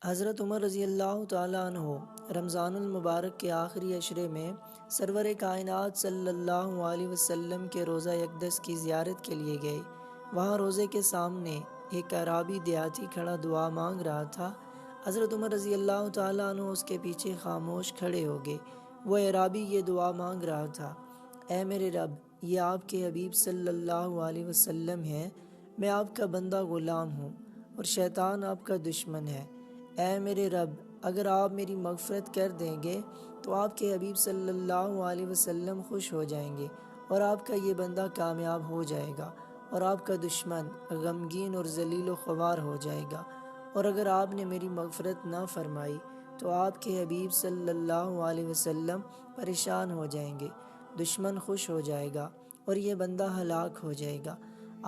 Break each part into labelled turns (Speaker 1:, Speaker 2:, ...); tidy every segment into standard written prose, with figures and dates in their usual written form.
Speaker 1: حضرت عمر رضی اللہ تعالیٰ عنہ رمضان المبارک کے آخری عشرے میں سرور کائنات صلی اللہ علیہ وسلم کے روضہ اقدس کی زیارت کے لیے گئے۔ وہاں روضے کے سامنے ایک اعرابی دیہاتی کھڑا دعا مانگ رہا تھا۔ حضرت عمر رضی اللہ تعالیٰ عنہ اس کے پیچھے خاموش کھڑے ہو گئے۔ وہ اعرابی یہ دعا مانگ رہا تھا: اے میرے رب، یہ آپ کے حبیب صلی اللہ علیہ وسلم ہے، میں آپ کا بندہ غلام ہوں اور شیطان آپ کا دشمن ہے۔ اے میرے رب، اگر آپ میری مغفرت کر دیں گے تو آپ کے حبیب صلی اللہ علیہ وسلم خوش ہو جائیں گے اور آپ کا یہ بندہ کامیاب ہو جائے گا اور آپ کا دشمن غمگین اور ذلیل و خوار ہو جائے گا، اور اگر آپ نے میری مغفرت نہ فرمائی تو آپ کے حبیب صلی اللہ علیہ وسلم پریشان ہو جائیں گے، دشمن خوش ہو جائے گا اور یہ بندہ ہلاک ہو جائے گا۔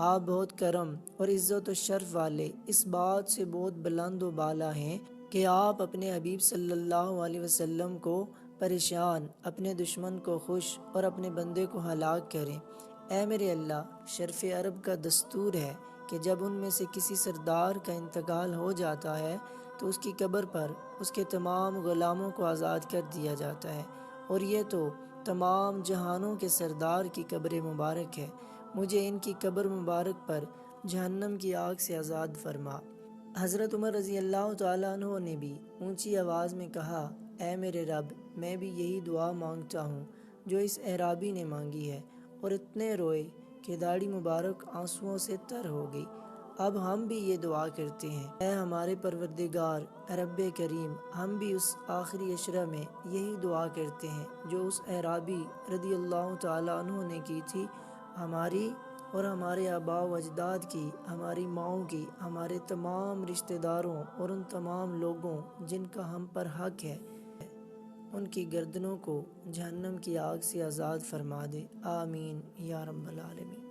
Speaker 1: آپ بہت کرم اور عزت و شرف والے، اس بات سے بہت بلند و بالا ہیں کہ آپ اپنے حبیب صلی اللہ علیہ وسلم کو پریشان، اپنے دشمن کو خوش اور اپنے بندے کو ہلاک کریں۔ اے میرے اللہ، شرف عرب کا دستور ہے کہ جب ان میں سے کسی سردار کا انتقال ہو جاتا ہے تو اس کی قبر پر اس کے تمام غلاموں کو آزاد کر دیا جاتا ہے، اور یہ تو تمام جہانوں کے سردار کی قبر مبارک ہے۔ مجھے ان کی قبر مبارک پر جہنم کی آگ سے آزاد فرما۔ حضرت عمر رضی اللہ تعالیٰ عنہ نے بھی اونچی آواز میں کہا: اے میرے رب، میں بھی یہی دعا مانگتا ہوں جو اس اعرابی نے مانگی ہے، اور اتنے روئے کہ داڑھی مبارک آنسوؤں سے تر ہو گئی۔ اب ہم بھی یہ دعا کرتے ہیں: اے ہمارے پروردگار رب کریم، ہم بھی اس آخری عشرہ میں یہی دعا کرتے ہیں جو اس اعرابی رضی اللہ تعالیٰ عنہ نے کی تھی، ہماری اور ہمارے آباء و اجداد کی، ہماری ماؤں کی، ہمارے تمام رشتہ داروں اور ان تمام لوگوں جن کا ہم پر حق ہے، ان کی گردنوں کو جہنم کی آگ سے آزاد فرما دے۔ آمین یا رب العالمین۔